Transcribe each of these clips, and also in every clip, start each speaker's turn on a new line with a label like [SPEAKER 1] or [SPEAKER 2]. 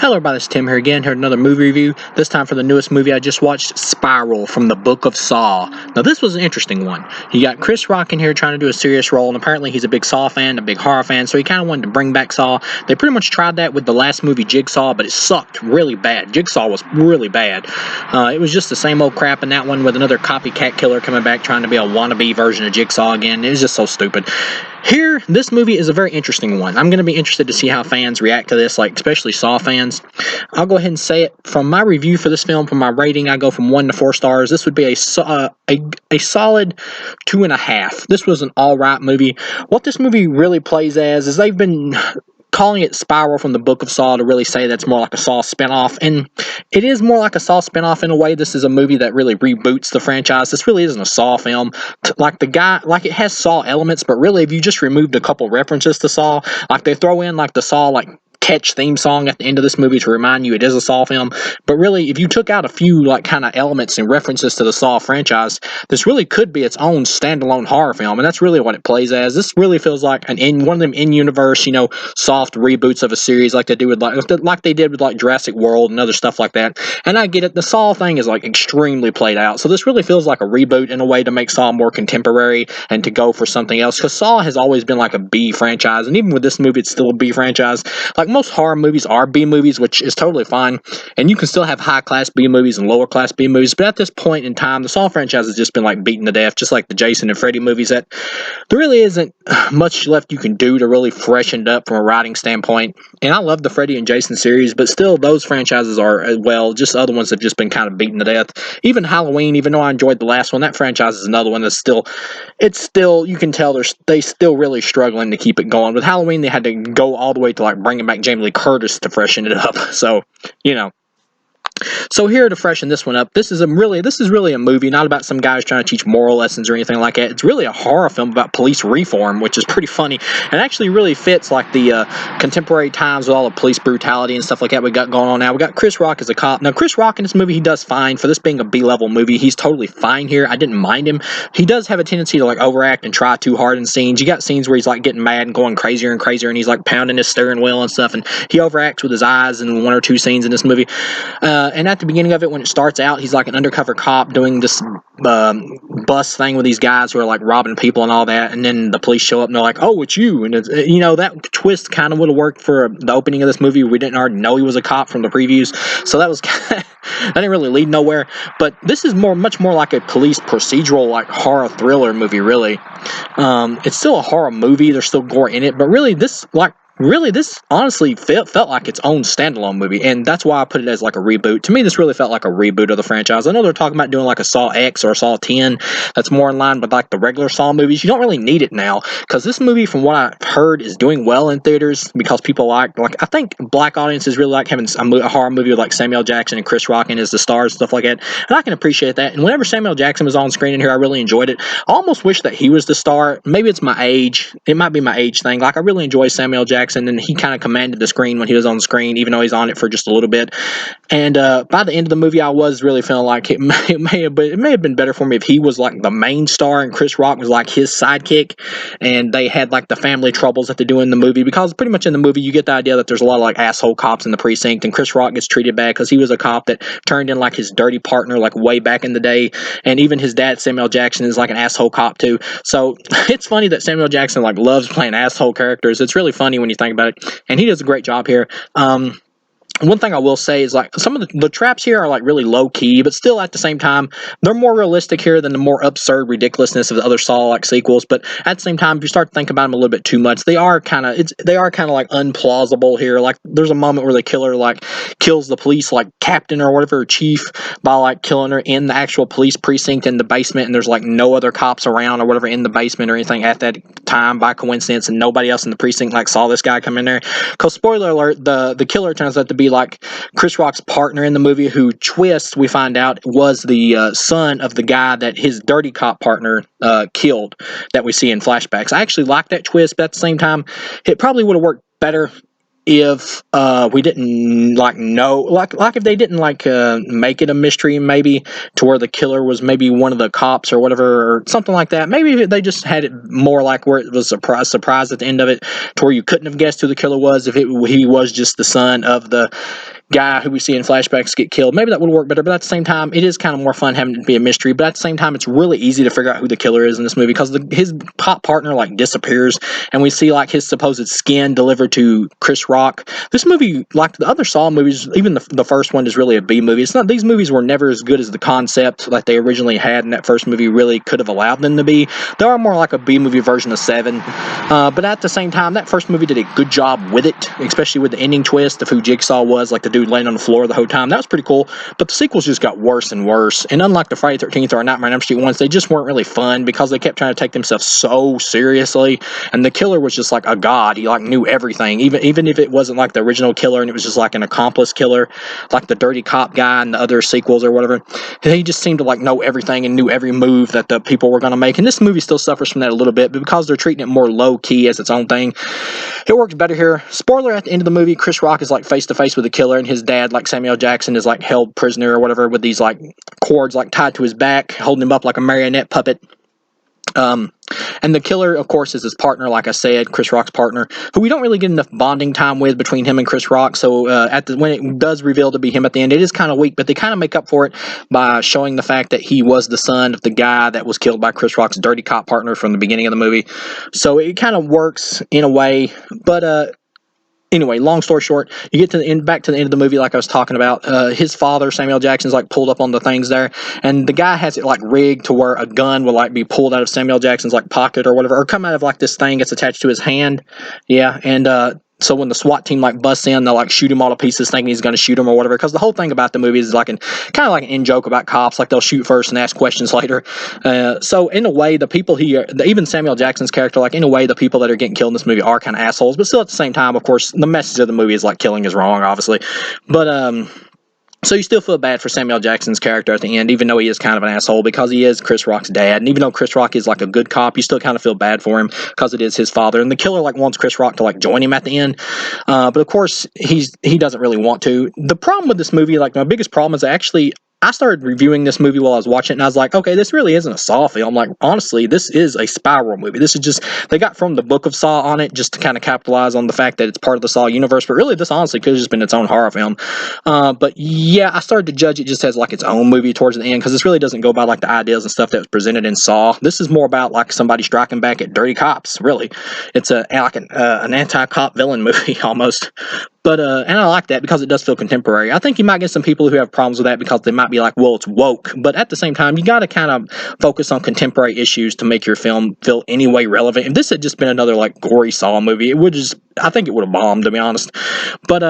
[SPEAKER 1] Hello everybody, it's Tim here again, here with another movie review, this time for the newest movie I just watched, Spiral from the Book of Saw. Now this was an interesting one. You got Chris Rock in here trying to do a serious role, and apparently he's a big Saw fan, a big horror fan, so he kind of wanted to bring back Saw. They pretty much tried that with the last movie, Jigsaw, but it sucked really bad. Jigsaw was really bad. It was just the same old crap in that one with another copycat killer coming back trying to be a wannabe version of Jigsaw again. It was just so stupid. Here, this movie is a very interesting one. I'm going to be interested to see how fans react to this, like especially Saw fans. I'll go ahead and say it. From my review for this film, from my rating, I go from 1 to 4 stars. This would be a solid 2.5. This was an alright movie. What this movie really plays as is they've been calling it Spiral from the Book of Saw to really say that's more like a Saw spinoff, and it is more like a Saw spinoff in a way. This is a movie that really reboots the franchise. This really isn't a Saw film. Like it has Saw elements, but really if you just removed a couple references to Saw, like they throw in like the Saw catch theme song at the end of this movie to remind you it is a Saw film, but really if you took out a few kind of elements and references to the Saw franchise, this really could be its own standalone horror film, and that's really what it plays as. This really feels like one of them in-universe, soft reboots of a series like they do with like they did with Jurassic World and other stuff like that. And I get it, the Saw thing is extremely played out, so this really feels like a reboot in a way to make Saw more contemporary and to go for something else, because Saw has always been like a B franchise, and even with this movie it's still a B franchise. Most horror movies are B movies, which is totally fine, and you can still have high-class B movies and lower-class B movies, but at this point in time, the Saw franchise has just been beaten to death, just like the Jason and Freddy movies, that there really isn't much left you can do to really freshen it up from a writing standpoint. And I love the Freddy and Jason series, but still, those franchises are, just other ones have just been kind of beaten to death. Even Halloween, even though I enjoyed the last one, that franchise is another one that's you can tell they still really struggling to keep it going. With Halloween, they had to go all the way to bringing back Jamie Lee Curtis to freshen it up. So, So here to freshen this one up, this is really a movie, not about some guys trying to teach moral lessons or anything like that. It's really a horror film about police reform, which is pretty funny, and actually really fits the contemporary times with all the police brutality and stuff like that we got going on now. We got Chris Rock as a cop. Now, Chris Rock in this movie, he does fine. For this being a B-level movie, he's totally fine here. I didn't mind him. He does have a tendency to overact and try too hard in scenes. You got scenes where he's getting mad and going crazier and crazier, and he's pounding his steering wheel and stuff, and he overacts with his eyes in 1 or 2 scenes in this movie. And at the beginning of it, when it starts out, he's an undercover cop doing this bus thing with these guys who are robbing people and all that, and then the police show up and they're like, "Oh, it's you," and that twist kind of would have worked for the opening of this movie. We didn't already know he was a cop from the previews, so that was that didn't really lead nowhere. But this is much more like a police procedural, horror thriller movie. Really, it's still a horror movie. There's still gore in it, but really this honestly felt like its own standalone movie, and that's why I put it as a reboot. To me, this really felt like a reboot of the franchise. I know they're talking about doing a Saw X or a Saw 10 that's more in line with the regular Saw movies. You don't really need it now, because this movie, from what I've heard, is doing well in theaters because people I think black audiences really like having a horror movie with Samuel Jackson and Chris Rock as the stars and stuff like that, and I can appreciate that. And whenever Samuel Jackson was on screen in here, I really enjoyed it. I almost wish that he was the star. Maybe it's my age. It might be my age thing. I really enjoy Samuel Jackson, and he kind of commanded the screen when he was on the screen, even though he's on it for just a little bit. And by the end of the movie, I was really feeling it may have been better for me if he was the main star and Chris Rock was his sidekick, and they had the family troubles that they do in the movie, because pretty much in the movie you get the idea that there's a lot of asshole cops in the precinct, and Chris Rock gets treated bad because he was a cop that turned in his dirty partner way back in the day, and even his dad Samuel Jackson is an asshole cop too. So it's funny that Samuel Jackson loves playing asshole characters. It's really funny when you think about it. And he does a great job here. One thing I will say is some of the traps here are really low key, but still at the same time they're more realistic here than the more absurd ridiculousness of the other Saw sequels. But at the same time, if you start to think about them a little bit too much, they are kind of unplausible here. There's a moment where the killer kills the police captain or whatever, or chief, by killing her in the actual police precinct in the basement, and there's no other cops around or whatever in the basement or anything at that time by coincidence, and nobody else in the precinct saw this guy come in there. Because spoiler alert, the killer turns out to be Chris Rock's partner in the movie, who twist we find out was the son of the guy that his dirty cop partner killed, that we see in flashbacks. I actually like that twist, but at the same time it probably would have worked better if we didn't know, if they didn't make it a mystery, maybe to where the killer was maybe one of the cops or whatever, or something like that. Maybe they just had it more where it was a surprise at the end of it, to where you couldn't have guessed who the killer was if he was just the son of the guy who we see in flashbacks get killed. Maybe that would work better, but at the same time, it is kind of more fun having it be a mystery. But at the same time, it's really easy to figure out who the killer is in this movie because his pop partner like disappears, and we see like his supposed skin delivered to Chris Rock. This movie, like the other Saw movies, even the first one is really a B movie. It's not; these movies were never as good as the concept that they originally had in that first movie really could have allowed them to be. They are more like a B movie version of Seven, but at the same time, that first movie did a good job with it, especially with the ending twist of who Jigsaw was, like the dude laying on the floor the whole time. That was pretty cool, but the sequels just got worse and worse. And unlike the Friday 13th or Nightmare on Elm Street ones, they just weren't really fun because they kept trying to take themselves so seriously. And the killer was just like a god. He like knew everything, even if it wasn't like the original killer and it was just like an accomplice killer, like the dirty cop guy in the other sequels or whatever. He just seemed to like know everything and knew every move that the people were going to make. And this movie still suffers from that a little bit, but because they're treating it more low key as its own thing, it works better here. Spoiler: at the end of the movie, Chris Rock is like face to face with the killer, and his dad, like Samuel Jackson, is like held prisoner or whatever with these like cords like tied to his back, holding him up like a marionette puppet. And the killer, of course, is his partner, like I said, Chris Rock's partner, who we don't really get enough bonding time with between him and Chris Rock. So when it does reveal to be him at the end, it is kind of weak, but they kind of make up for it by showing the fact that he was the son of the guy that was killed by Chris Rock's dirty cop partner from the beginning of the movie. So it kind of works in a way, but anyway, long story short, you get to the end, back to the end of the movie, like I was talking about. His father, Samuel Jackson's like pulled up on the things there, and the guy has it like rigged to where a gun will like be pulled out of Samuel Jackson's like pocket or whatever, or come out of like this thing that's attached to his hand. Yeah, and so when the SWAT team like busts in, they'll like shoot him all to pieces, thinking he's going to shoot him or whatever. Because the whole thing about the movie is like kind of like an in joke about cops, like they'll shoot first and ask questions later. So in a way, the people here, even Samuel Jackson's character, like in a way, the people that are getting killed in this movie are kind of assholes. But still, at the same time, of course, the message of the movie is like killing is wrong, obviously. But so you still feel bad for Samuel Jackson's character at the end, even though he is kind of an asshole because he is Chris Rock's dad. And even though Chris Rock is like a good cop, you still kind of feel bad for him because it is his father. And the killer like wants Chris Rock to like join him at the end, but of course he doesn't really want to. The problem with this movie, like my biggest problem is actually I started reviewing this movie while I was watching it, and I was like, okay, this really isn't a Saw film. Like, honestly, this is a Spiral movie. This is just, they got from the Book of Saw on it just to kind of capitalize on the fact that it's part of the Saw universe, but really, this honestly could have just been its own horror film. But yeah, I started to judge it just as like its own movie towards the end, because this really doesn't go by like the ideas and stuff that was presented in Saw. This is more about like somebody striking back at dirty cops, really. It's like an anti-cop villain movie, almost. But and I like that because it does feel contemporary. I think you might get some people who have problems with that because they might be like, well, it's woke. But at the same time, you got to kind of focus on contemporary issues to make your film feel any way relevant. If this had just been another like gory Saw movie, it would just, I think it would have bombed, to be honest. But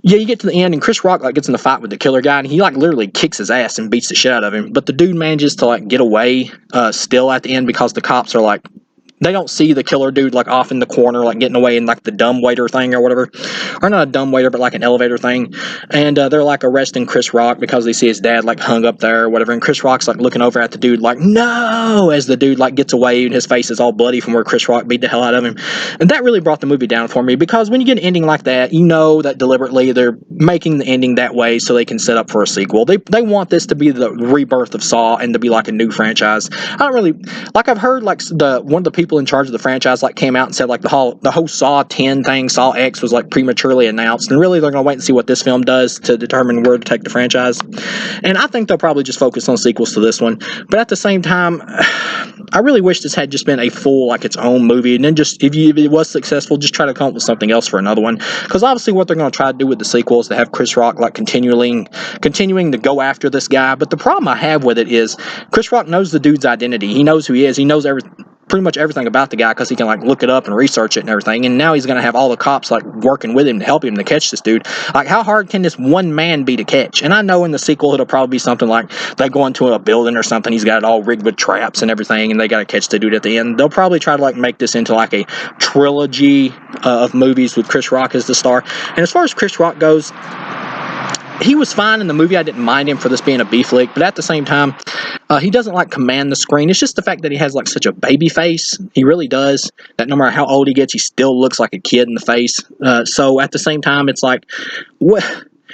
[SPEAKER 1] yeah, you get to the end and Chris Rock like gets in the fight with the killer guy, and he like literally kicks his ass and beats the shit out of him. But the dude manages to like get away still at the end because the cops are like, they don't see the killer dude like off in the corner, like getting away in like the dumbwaiter thing or whatever, or not a dumbwaiter, but like an elevator thing. And they're like arresting Chris Rock because they see his dad like hung up there or whatever. And Chris Rock's like looking over at the dude like, no, as the dude like gets away and his face is all bloody from where Chris Rock beat the hell out of him. And that really brought the movie down for me, because when you get an ending like that, you know that deliberately they're making the ending that way so they can set up for a sequel. They want this to be the rebirth of Saw and to be like a new franchise. I don't really, like, I've heard like one of the people in charge of the franchise like came out and said like the whole Saw 10 thing, Saw X, was like prematurely announced, and really they're going to wait and see what this film does to determine where to take the franchise. And I think they'll probably just focus on sequels to this one. But at the same time, I really wish this had just been a full like its own movie, and then just if it was successful, just try to come up with something else for another one. Because obviously what they're going to try to do with the sequel is to have Chris Rock like continuing to go after this guy. But the problem I have with it is Chris Rock knows the dude's identity. He knows who he is. He knows pretty much everything about the guy because he can like look it up and research it and everything. And now he's going to have all the cops like working with him to help him to catch this dude. Like, how hard can this one man be to catch? And I know in the sequel it'll probably be something like they go into a building or something, he's got it all rigged with traps and everything, and they got to catch the dude at the end. They'll probably try to like make this into like a trilogy of movies with Chris Rock as the star. And as far as Chris Rock goes, he was fine in the movie. I didn't mind him for this being a B flick, but at the same time, he doesn't like command the screen. It's just the fact that he has like such a baby face. He really does. That no matter how old he gets, he still looks like a kid in the face. So at the same time, it's like, what?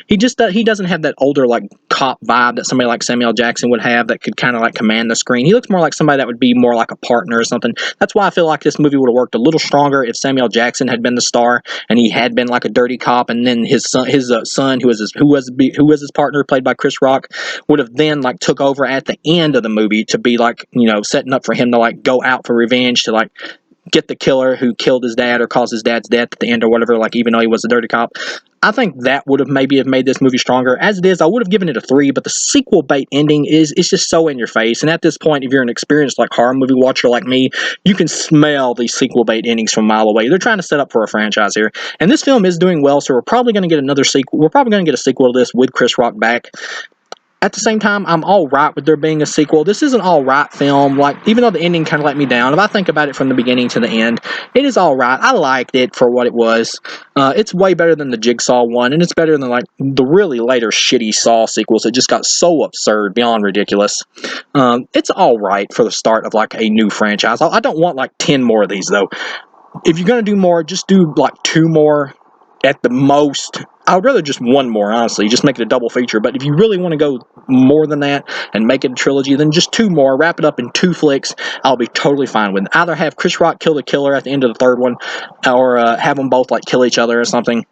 [SPEAKER 1] he doesn't have that older like cop vibe that somebody like Samuel Jackson would have that could kind of like command the screen. He looks more like somebody that would be more like a partner or something. That's why I feel like this movie would have worked a little stronger if Samuel Jackson had been the star and he had been like a dirty cop, and then his son, who was his partner, played by Chris Rock, would have then like took over at the end of the movie to be like, setting up for him to like go out for revenge, to like get the killer who killed his dad or caused his dad's death at the end or whatever, like even though he was a dirty cop. I think that would have maybe made this movie stronger. As it is, I would have given it a 3, but the sequel bait ending is just so in your face. And at this point, if you're an experienced like horror movie watcher like me, you can smell these sequel bait endings from a mile away. They're trying to set up for a franchise here. And this film is doing well, so we're probably going to get another sequel. We're probably going to get a sequel to this with Chris Rock back. At the same time, I'm all right with there being a sequel. This is an all right film. Like, even though the ending kind of let me down, if I think about it from the beginning to the end, it is all right. I liked it for what it was. It's way better than the Jigsaw one, and it's better than like the really later shitty Saw sequels that just got so absurd beyond ridiculous. It's all right for the start of like a new franchise. I don't want like 10 more of these though. If you're gonna do more, just do like 2 more at the most. I would rather just 1 more, honestly. Just make it a double feature. But if you really want to go more than that and make it a trilogy, then just 2 more. Wrap it up in 2 flicks. I'll be totally fine with it. Either have Chris Rock kill the killer at the end of the 3rd one, or have them both like kill each other or something.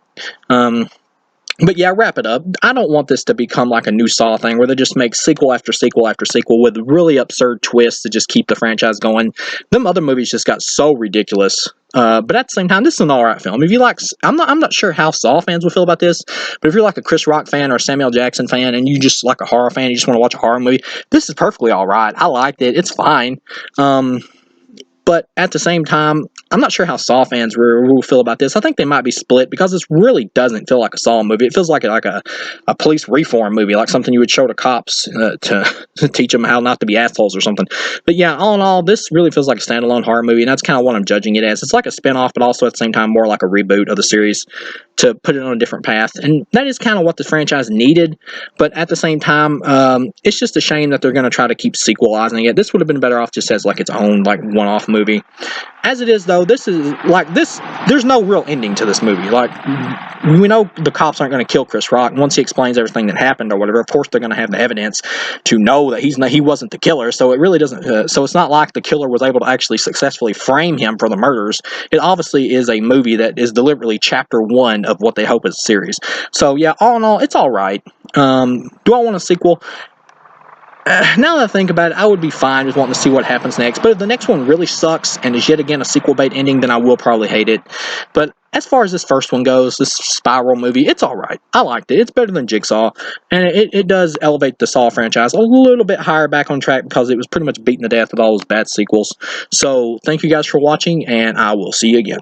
[SPEAKER 1] But yeah, wrap it up. I don't want this to become like a new Saw thing where they just make sequel after sequel after sequel with really absurd twists to just keep the franchise going. Them other movies just got so ridiculous. But at the same time, this is an alright film. If you like, I'm not sure how Saw fans will feel about this, but if you're like a Chris Rock fan or a Samuel Jackson fan and you just like a horror fan, you just want to watch a horror movie, this is perfectly alright. I liked it. It's fine. But at the same time, I'm not sure how Saw fans will feel about this. I think they might be split because this really doesn't feel like a Saw movie. It feels like a police reform movie, like something you would show to cops to teach them how not to be assholes or something. But yeah, all in all, this really feels like a standalone horror movie, and that's kind of what I'm judging it as. It's like a spinoff, but also at the same time more like a reboot of the series to put it on a different path. And that is kind of what the franchise needed. But at the same time, it's just a shame that they're going to try to keep sequelizing it. This would have been better off just as like its own like one-off movie. As it is, though, this is like this. There's no real ending to this movie. Like, we know the cops aren't going to kill Chris Rock. Once he explains everything that happened or whatever, of course they're going to have the evidence to know that he wasn't the killer. So it really doesn't. So it's not like the killer was able to actually successfully frame him for the murders. It obviously is a movie that is deliberately chapter 1 of what they hope is a series. So yeah, all in all, it's all right. Do I want a sequel? Now that I think about it, I would be fine with wanting to see what happens next. But if the next one really sucks and is yet again a sequel bait ending, then I will probably hate it. But as far as this first one goes, this Spiral movie, it's alright. I liked it. It's better than Jigsaw. And it does elevate the Saw franchise a little bit higher back on track because it was pretty much beaten to death with all those bad sequels. So thank you guys for watching, and I will see you again.